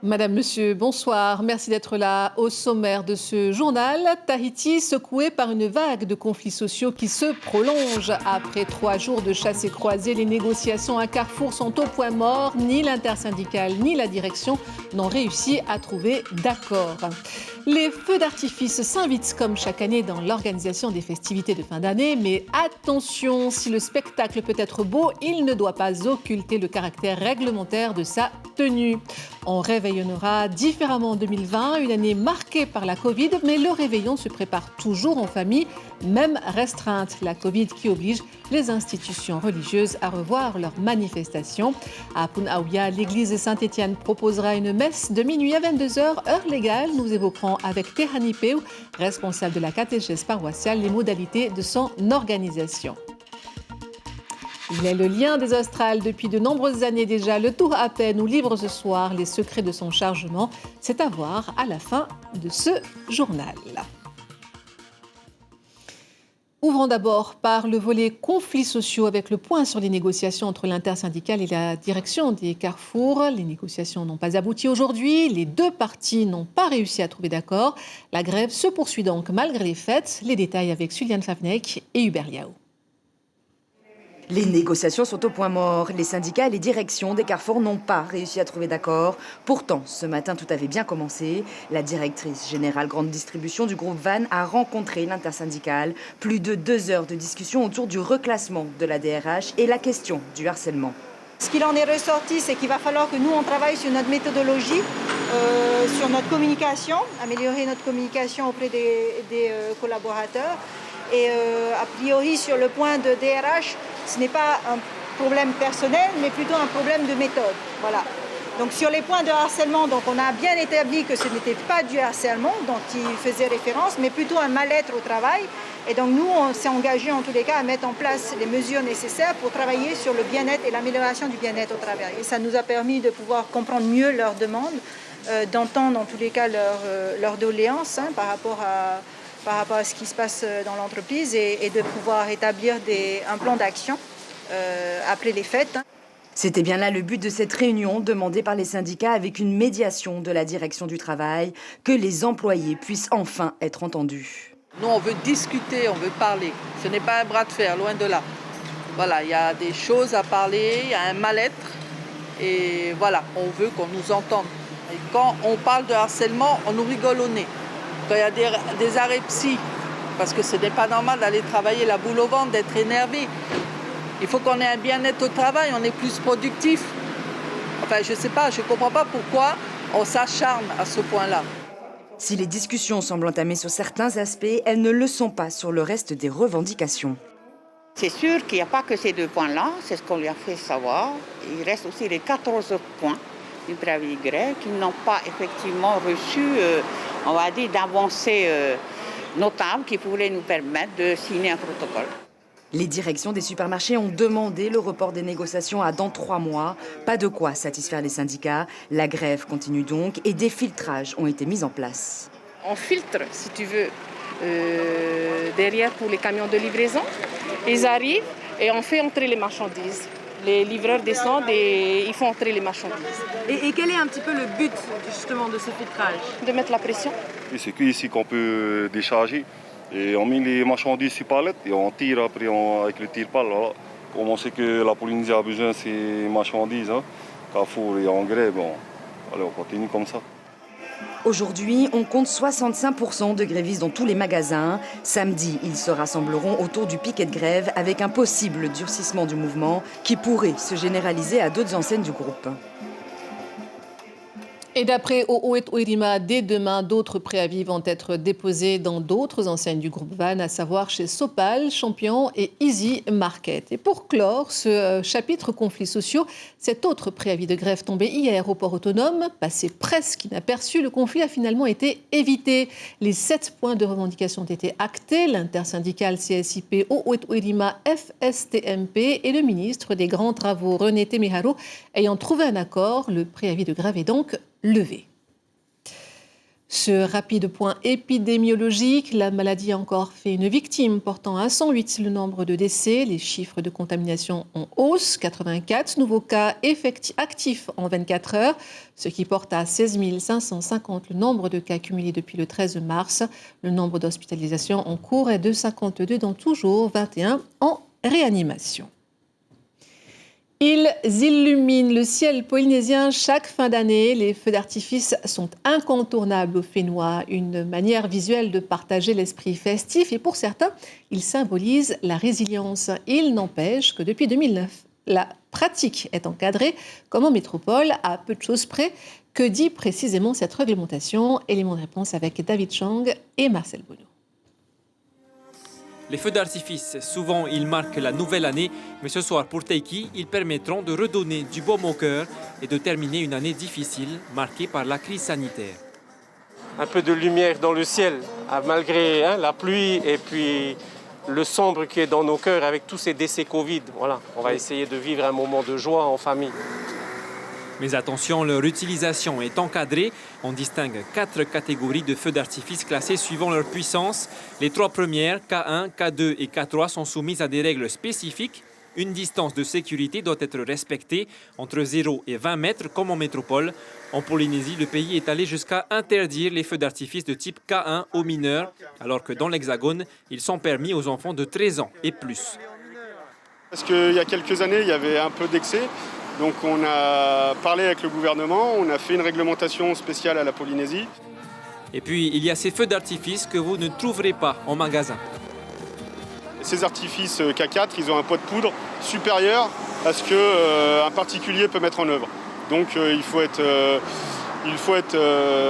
Madame, Monsieur, bonsoir. Merci d'être là. Au sommaire de ce journal, Tahiti secoué par une vague de conflits sociaux qui se prolonge. Après 3 jours de chasse et croisée, les négociations à Carrefour sont au point mort. Ni l'intersyndicale ni la direction n'ont réussi à trouver d'accord. Les feux d'artifice s'invitent comme chaque année dans l'organisation des festivités de fin d'année. Mais attention, si le spectacle peut être beau, il ne doit pas occulter le caractère réglementaire de sa tenue. On réveillonnera différemment en 2020, une année marquée par la Covid, mais le réveillon se prépare toujours en famille, même restreinte. La Covid qui oblige les institutions religieuses à revoir leurs manifestations. À Punaouia, l'église Saint-Étienne proposera une messe de minuit à 22h, heure légale. Nous évoquerons avec Tehani Peu, responsable de la catéchèse paroissiale, les modalités de son organisation. Il est le lien des Australes depuis de nombreuses années déjà. Le Tour à peine nous livre ce soir les secrets de son chargement. C'est à voir à la fin de ce journal. Ouvrons d'abord par le volet conflits sociaux avec le point sur les négociations entre l'intersyndicale et la direction des Carrefour. Les négociations n'ont pas abouti aujourd'hui. Les deux parties n'ont pas réussi à trouver d'accord. La grève se poursuit donc malgré les fêtes. Les détails avec Suliane Favnek et Hubert Liao. Les négociations sont au point mort. Les syndicats et les directions des Carrefour n'ont pas réussi à trouver d'accord. Pourtant, ce matin, tout avait bien commencé. La directrice générale grande distribution du groupe Van a rencontré l'intersyndicale. Plus de 2 heures de discussion autour du reclassement de la DRH et la question du harcèlement. Ce qu'il en est ressorti, c'est qu'il va falloir que nous, on travaille sur notre méthodologie, sur notre communication, améliorer notre communication auprès des collaborateurs. Et a priori, sur le point de DRH, ce n'est pas un problème personnel, mais plutôt un problème de méthode. Voilà. Donc sur les points de harcèlement, donc on a bien établi que ce n'était pas du harcèlement dont il faisait référence, mais plutôt un mal-être au travail. Et donc nous, on s'est engagé en tous les cas à mettre en place les mesures nécessaires pour travailler sur le bien-être et l'amélioration du bien-être au travail. Et ça nous a permis de pouvoir comprendre mieux leurs demandes, d'entendre en tous les cas leurs doléances par rapport à ce qui se passe dans l'entreprise et de pouvoir établir un plan d'action après les fêtes. C'était bien là le but de cette réunion demandée par les syndicats avec une médiation de la direction du travail, que les employés puissent enfin être entendus. Nous, on veut discuter, on veut parler. Ce n'est pas un bras de fer, loin de là. Voilà, il y a des choses à parler, il y a un mal-être. Et voilà, on veut qu'on nous entende. Et quand on parle de harcèlement, on nous rigole au nez. Quand il y a des arrêts psy, parce que ce n'est pas normal d'aller travailler la boule au ventre, d'être énervé. Il faut qu'on ait un bien-être au travail, on est plus productif. Enfin, je ne sais pas, je ne comprends pas pourquoi on s'acharne à ce point-là. Si les discussions semblent entamées sur certains aspects, elles ne le sont pas sur le reste des revendications. C'est sûr qu'il n'y a pas que ces 2 points-là, c'est ce qu'on lui a fait savoir. Il reste aussi les 14 autres points du préavis de grève qui n'ont pas effectivement reçu, on va dire, d'avancées notables qui pourraient nous permettre de signer un protocole. Les directions des supermarchés ont demandé le report des négociations à dans 3 mois. Pas de quoi satisfaire les syndicats. La grève continue donc et des filtrages ont été mis en place. On filtre, si tu veux, derrière pour les camions de livraison. Ils arrivent et on fait entrer les marchandises. Les livreurs descendent et ils font entrer les marchandises. Et quel est un petit peu le but justement de ce filtrage? De mettre la pression. Et c'est qu'ici qu'on peut décharger. Et on met les marchandises sur palette et on tire après avec le tire-pale. Voilà. Comme on sait que la Polynésie a besoin de ces marchandises, Carrefour est en grève, allez, on continue comme ça. Aujourd'hui, on compte 65% de grévistes dans tous les magasins. Samedi, ils se rassembleront autour du piquet de grève avec un possible durcissement du mouvement qui pourrait se généraliser à d'autres enseignes du groupe. Et d'après O'Oet Oirima, dès demain, d'autres préavis vont être déposés dans d'autres enseignes du groupe Van, à savoir chez Sopal, Champion et Easy Market. Et pour clore ce chapitre conflits sociaux, cet autre préavis de grève tombé hier au port autonome, passé presque inaperçu, le conflit a finalement été évité. Les 7 points de revendication ont été actés. L'intersyndicale CSIP, O'Oet Oirima, FSTMP et le ministre des Grands Travaux, René Temiharo, ayant trouvé un accord, le préavis de grève est donc levé. Ce rapide point épidémiologique, la maladie a encore fait une victime, portant à 108 le nombre de décès. Les chiffres de contamination en hausse, 84 nouveaux cas actifs en 24 heures, ce qui porte à 16 550 le nombre de cas cumulés depuis le 13 mars. Le nombre d'hospitalisations en cours est de 52, dont toujours 21 en réanimation. Ils illuminent le ciel polynésien chaque fin d'année. Les feux d'artifice sont incontournables aux Fénois, une manière visuelle de partager l'esprit festif et pour certains, ils symbolisent la résilience. Il n'empêche que depuis 2009, la pratique est encadrée comme en métropole à peu de choses près. Que dit précisément cette réglementation? Élément de réponse avec David Chang et Marcel Bono. Les feux d'artifice, souvent ils marquent la nouvelle année, mais ce soir pour Teiki, ils permettront de redonner du baume au cœur et de terminer une année difficile marquée par la crise sanitaire. Un peu de lumière dans le ciel, malgré la pluie et puis le sombre qui est dans nos cœurs avec tous ces décès Covid. Voilà, on va essayer de vivre un moment de joie en famille. Mais attention, leur utilisation est encadrée. On distingue 4 catégories de feux d'artifice classées suivant leur puissance. Les 3 premières, K1, K2 et K3, sont soumises à des règles spécifiques. Une distance de sécurité doit être respectée entre 0 et 20 mètres comme en métropole. En Polynésie, le pays est allé jusqu'à interdire les feux d'artifice de type K1 aux mineurs, alors que dans l'Hexagone, ils sont permis aux enfants de 13 ans et plus. Parce qu'il y a quelques années, il y avait un peu d'excès. Donc on a parlé avec le gouvernement, on a fait une réglementation spéciale à la Polynésie. Et puis, il y a ces feux d'artifice que vous ne trouverez pas en magasin. Ces artifices K4, ils ont un poids de poudre supérieur à ce qu'un particulier peut mettre en œuvre. Donc il faut être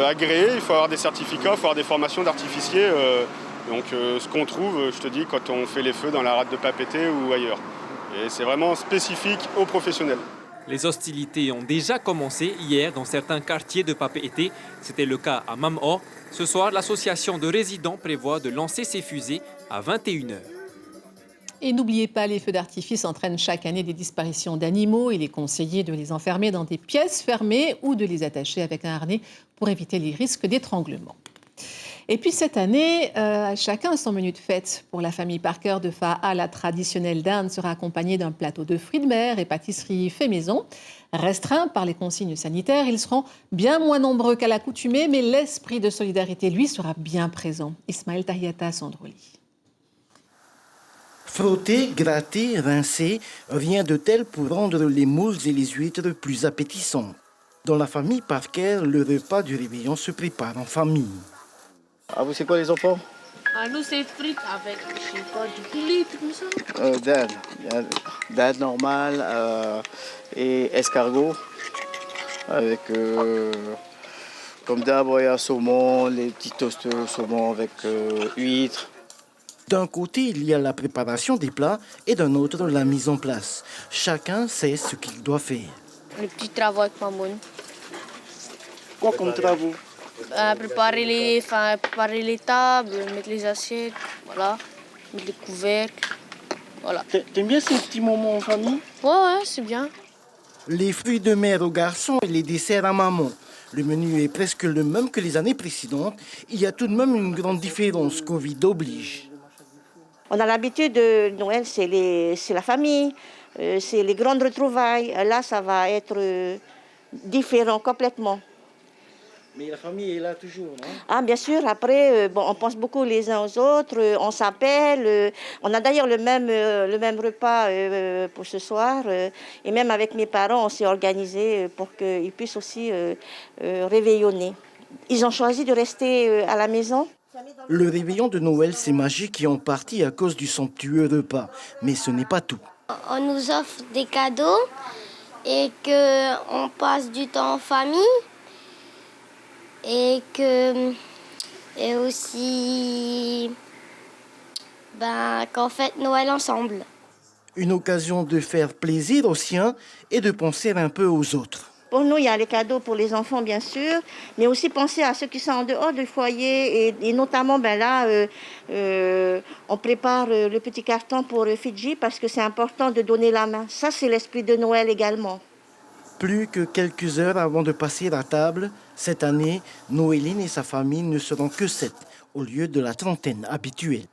agréé, il faut avoir des certificats, il faut avoir des formations d'artificiers. Donc ce qu'on trouve, je te dis, quand on fait les feux dans la rade de Papeete ou ailleurs. Et c'est vraiment spécifique aux professionnels. Les hostilités ont déjà commencé hier dans certains quartiers de Papeete. C'était le cas à Mam'o. Ce soir, l'association de résidents prévoit de lancer ses fusées à 21h. Et n'oubliez pas, les feux d'artifice entraînent chaque année des disparitions d'animaux. Il est conseillé de les enfermer dans des pièces fermées ou de les attacher avec un harnais pour éviter les risques d'étranglement. Et puis cette année, chacun son menu de fête. Pour la famille Parker de Fa'a, la traditionnelle dinde sera accompagnée d'un plateau de fruits de mer et pâtisseries fait maison. Restreints par les consignes sanitaires, ils seront bien moins nombreux qu'à l'accoutumée, mais l'esprit de solidarité, lui, sera bien présent. Ismaël Tahiata Sandroli. Frotter, gratter, rincer, rien de tel pour rendre les moules et les huîtres plus appétissantes. Dans la famille Parker, le repas du réveillon se prépare en famille. Ah, vous, c'est quoi les enfants? Nous, c'est frites avec, je sais pas, du poulet, tout ça. Dinde normale et escargot. Avec, comme d'hab, il y a saumon, les petits toasts saumon avec huîtres. D'un côté, il y a la préparation des plats et d'un autre, la mise en place. Chacun sait ce qu'il doit faire. Les petits travaux avec maman. Quoi comme travaux? Préparer les tables, mettre les assiettes, voilà, mettre les couvercles, voilà. T'aimes bien ces petits moments en famille? Ouais, c'est bien. Les fruits de mer aux garçons et les desserts à maman. Le menu est presque le même que les années précédentes. Il y a tout de même une grande différence, Covid oblige. On a l'habitude de Noël, c'est la famille, c'est les grandes retrouvailles. Là, ça va être différent complètement. Mais la famille est là toujours, non? Ah, bien sûr. Après, on pense beaucoup les uns aux autres, on s'appelle. On a d'ailleurs le même repas pour ce soir. Et même avec mes parents, on s'est organisé pour qu'ils puissent aussi réveillonner. Ils ont choisi de rester à la maison. Le réveillon de Noël, c'est magique et en partie à cause du somptueux repas. Mais ce n'est pas tout. On nous offre des cadeaux et qu'on passe du temps en famille. Et aussi qu'on fête Noël ensemble. Une occasion de faire plaisir aux siens et de penser un peu aux autres. Pour nous, il y a les cadeaux pour les enfants, bien sûr, mais aussi penser à ceux qui sont en dehors du foyer. Et notamment, on prépare le petit carton pour Fidji parce que c'est important de donner la main. Ça, c'est l'esprit de Noël également. Plus que quelques heures avant de passer à table, cette année, Noéline et sa famille ne seront que 7 au lieu de la trentaine habituelle.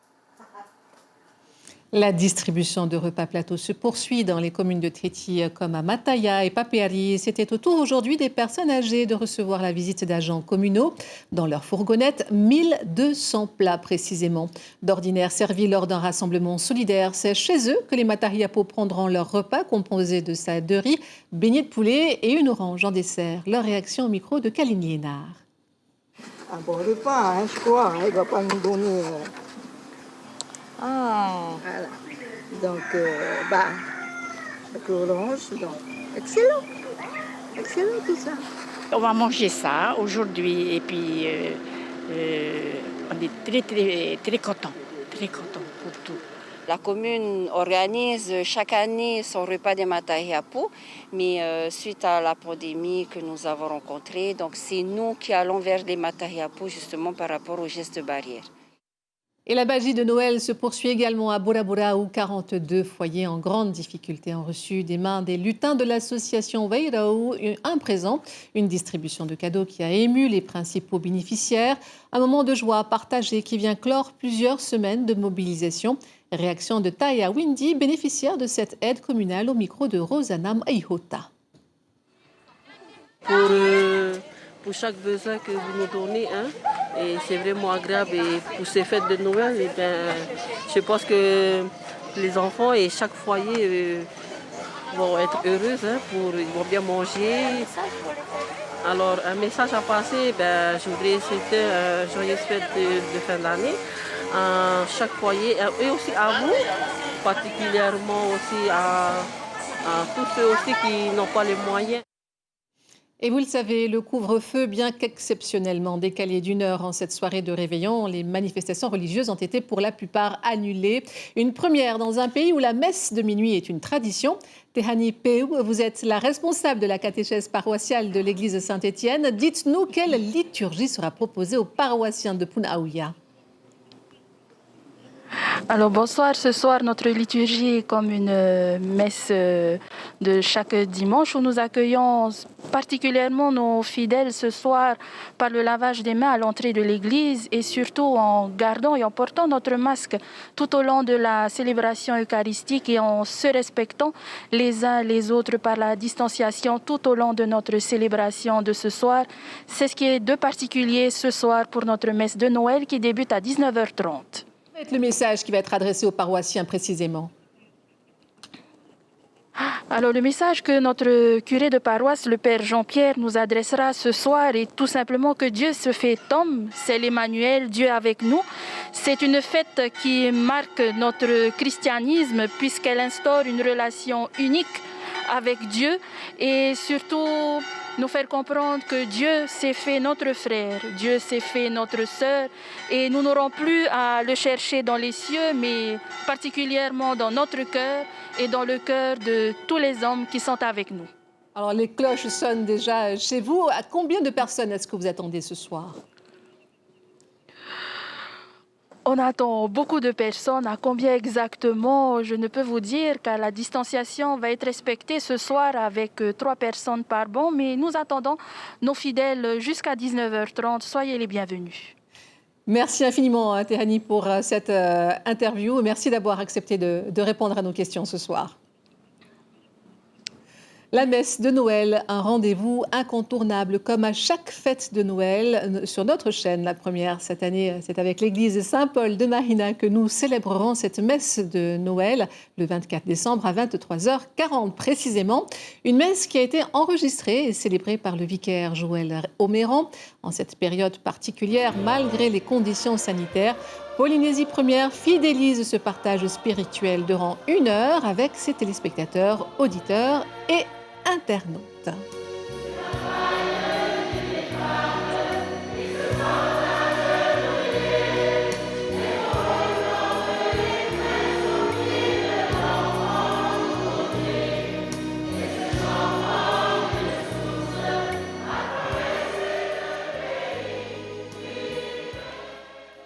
La distribution de repas plateaux se poursuit dans les communes de Tréti comme à Mataya et Papeari. C'était au tour aujourd'hui des personnes âgées de recevoir la visite d'agents communaux. Dans leur fourgonnette, 1200 plats précisément. D'ordinaire servis lors d'un rassemblement solidaire, c'est chez eux que les Matariapo prendront leur repas composé de salade de riz, beignets de poulet et une orange en dessert. Leur réaction au micro de Kaline Liénard. Un bon repas, je crois. Il ne va pas nous donner... Voilà. Donc, avec l'orange, donc, excellent. Excellent tout ça. On va manger ça aujourd'hui et puis on est très contents pour tout. La commune organise chaque année son repas des Matariapo, mais suite à la pandémie que nous avons rencontrée, donc c'est nous qui allons vers les Matariapo justement par rapport aux gestes barrières. Et la magie de Noël se poursuit également à Bora où 42 foyers en grande difficulté ont reçu des mains des lutins de l'association Weirao un présent, une distribution de cadeaux qui a ému les principaux bénéficiaires. Un moment de joie partagé qui vient clore plusieurs semaines de mobilisation. Réaction de Taya Windy, bénéficiaire de cette aide communale au micro de Rosanam Aihota. Pour chaque besoin que vous nous donnez, et c'est vraiment agréable. Et pour ces fêtes de Noël, je pense que les enfants et chaque foyer vont être heureux, ils vont bien manger. Alors, un message à passer, je voudrais souhaiter une joyeuse fête de fin d'année à chaque foyer et aussi à vous, particulièrement aussi à tous ceux aussi qui n'ont pas les moyens. Et vous le savez, le couvre-feu, bien qu'exceptionnellement décalé d'une heure en cette soirée de réveillon, les manifestations religieuses ont été pour la plupart annulées. Une première dans un pays où la messe de minuit est une tradition. Tehani Peu, vous êtes la responsable de la catéchèse paroissiale de l'église Saint-Étienne. Dites-nous quelle liturgie sera proposée aux paroissiens de Punaouia. Alors bonsoir, ce soir notre liturgie est comme une messe de chaque dimanche où nous accueillons particulièrement nos fidèles ce soir par le lavage des mains à l'entrée de l'église et surtout en gardant et en portant notre masque tout au long de la célébration eucharistique et en se respectant les uns les autres par la distanciation tout au long de notre célébration de ce soir. C'est ce qui est de particulier ce soir pour notre messe de Noël qui débute à 19h30. Le message qui va être adressé aux paroissiens précisément. Alors le message que notre curé de paroisse, le Père Jean-Pierre, nous adressera ce soir est tout simplement que Dieu se fait homme, c'est l'Emmanuel, Dieu avec nous. C'est une fête qui marque notre christianisme puisqu'elle instaure une relation unique avec Dieu et surtout nous faire comprendre que Dieu s'est fait notre frère, Dieu s'est fait notre sœur et nous n'aurons plus à le chercher dans les cieux mais particulièrement dans notre cœur et dans le cœur de tous les hommes qui sont avec nous. Alors les cloches sonnent déjà chez vous. À combien de personnes est-ce que vous attendez ce soir ? On attend beaucoup de personnes. À combien exactement, je ne peux vous dire, car la distanciation va être respectée ce soir avec 3 personnes par banc. Mais nous attendons nos fidèles jusqu'à 19h30. Soyez les bienvenus. Merci infiniment, Tehani, pour cette interview. Merci d'avoir accepté de répondre à nos questions ce soir. La messe de Noël, un rendez-vous incontournable comme à chaque fête de Noël sur notre chaîne. La première cette année, c'est avec l'église Saint-Paul de Marina que nous célébrerons cette messe de Noël le 24 décembre à 23h40 précisément. Une messe qui a été enregistrée et célébrée par le vicaire Joël Oméran en cette période particulière malgré les conditions sanitaires. Polynésie Première fidélise ce partage spirituel durant 1 heure avec ses téléspectateurs, auditeurs et internautes.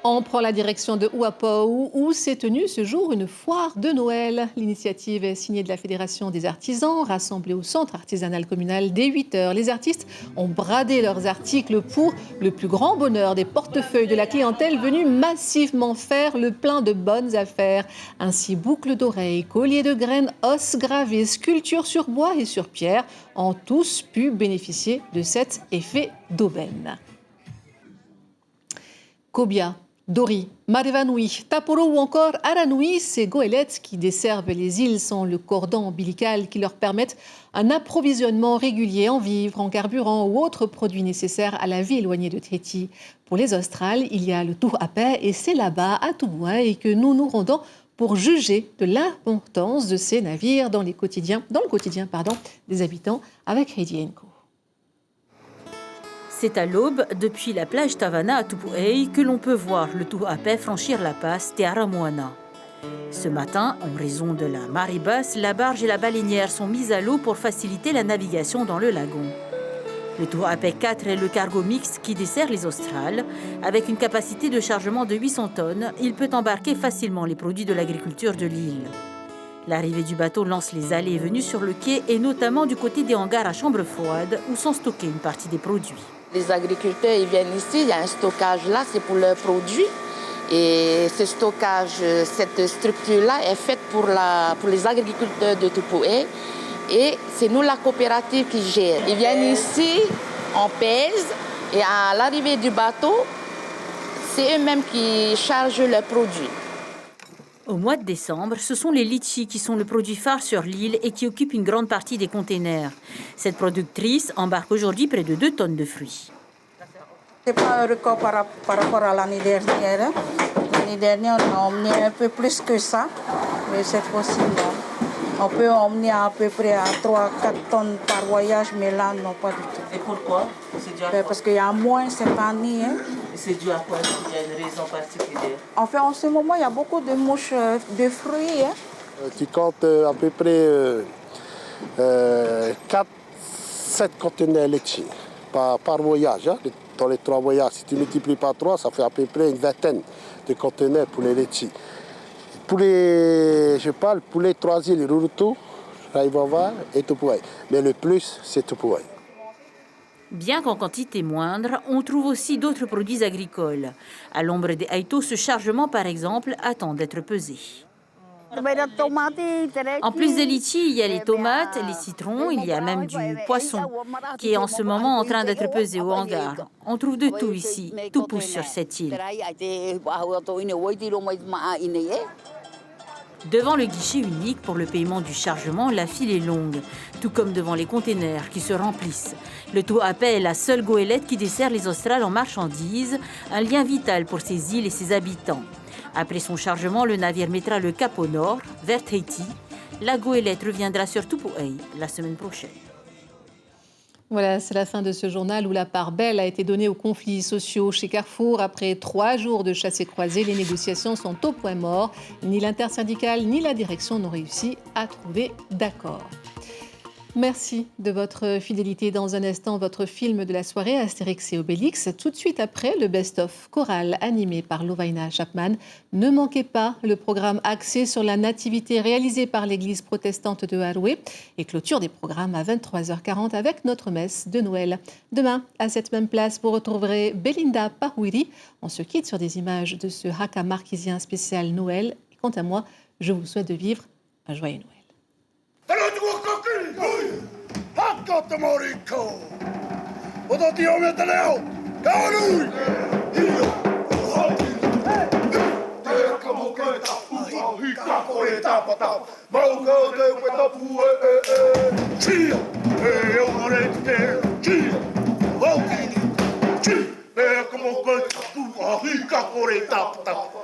En On prend la direction de Ouapou où s'est tenue ce jour une foire de Noël. L'initiative est signée de la Fédération des artisans, rassemblés au centre artisanal communal dès 8h. Les artistes ont bradé leurs articles pour le plus grand bonheur des portefeuilles de la clientèle venue massivement faire le plein de bonnes affaires. Ainsi, boucles d'oreilles, colliers de graines, os gravés, sculptures sur bois et sur pierre ont tous pu bénéficier de cet effet d'aubaine. Kobia, Dori, Marevanui, Taporo ou encore Aranui, ces goélettes qui desservent les îles sont le cordon ombilical qui leur permettent un approvisionnement régulier en vivres, en carburant ou autres produits nécessaires à la vie éloignée de Tahiti. Pour les Australes, il y a le Tour à paix et c'est là-bas, à Tubuai, que nous nous rendons pour juger de l'importance de ces navires dans le quotidien des habitants avec Heidi Enko. C'est à l'aube, depuis la plage Tavana à Tupuai, que l'on peut voir le Tu'ape franchir la passe Te Aramoana. Ce matin, en raison de la marée basse, la barge et la baleinière sont mises à l'eau pour faciliter la navigation dans le lagon. Le Tu'ape 4 est le cargo mixte qui dessert les Australes. Avec une capacité de chargement de 800 tonnes, il peut embarquer facilement les produits de l'agriculture de l'île. L'arrivée du bateau lance les allées et venues sur le quai et notamment du côté des hangars à chambre froide où sont stockés une partie des produits. Les agriculteurs ils viennent ici, il y a un stockage là, c'est pour leurs produits. Et ce stockage, cette structure-là est faite pour les agriculteurs de Tupuai. Et c'est nous, la coopérative, qui gère. Ils viennent ici, on pèse, et à l'arrivée du bateau, c'est eux-mêmes qui chargent leurs produits. Au mois de décembre, ce sont les litchis qui sont le produit phare sur l'île et qui occupent une grande partie des containers. Cette productrice embarque aujourd'hui près de 2 tonnes de fruits. Ce n'est pas un record par rapport à l'année dernière. L'année dernière, on a emmené un peu plus que ça, mais cette fois-ci, non. On peut emmener à peu près à 3-4 tonnes par voyage, mais là, non, pas du tout. Et pourquoi? Parce qu'il y a moins cette année. Hein. C'est dû à quoi? Il y a une raison particulière? En fait, en ce moment, il y a beaucoup de mouches de fruits. Hein. Tu comptes à peu près 4-7 conteneurs laitiers par voyage. Hein. Dans les 3 voyages, si tu multiplies par 3, ça fait à peu près une vingtaine de conteneurs pour les laitiers. Pour les 3 îles, Rurutu, Raivava et Tupuai. Mais le plus, c'est Tupuai. Bien qu'en quantité moindre, on trouve aussi d'autres produits agricoles. À l'ombre des haïtos, ce chargement, par exemple, attend d'être pesé. En plus des litchis, il y a les tomates, les citrons, il y a même du poisson qui est en ce moment en train d'être pesé au hangar. On trouve de tout ici, tout pousse sur cette île. Devant le guichet unique pour le paiement du chargement, la file est longue, tout comme devant les containers qui se remplissent. Le Tu'ape est la seule goélette qui dessert les Australes en marchandises, un lien vital pour ces îles et ses habitants. Après son chargement, le navire mettra le cap au nord, vers Tahiti. La goélette reviendra sur Tupuai la semaine prochaine. Voilà, c'est la fin de ce journal où la part belle a été donnée aux conflits sociaux chez Carrefour. Après 3 jours de chassés-croisés, les négociations sont au point mort. Ni l'intersyndicale ni la direction n'ont réussi à trouver d'accord. Merci de votre fidélité. Dans un instant, votre film de la soirée Astérix et Obélix. Tout de suite après, le best-of choral animé par Lovaina Chapman. Ne manquez pas le programme axé sur la nativité réalisé par l'église protestante de Haroué et clôture des programmes à 23h40 avec notre messe de Noël. Demain, à cette même place, vous retrouverez Belinda Parouiri. On se quitte sur des images de ce haka marquisien spécial Noël. Et quant à moi, je vous souhaite de vivre un joyeux Noël. Como que tu rica por etapa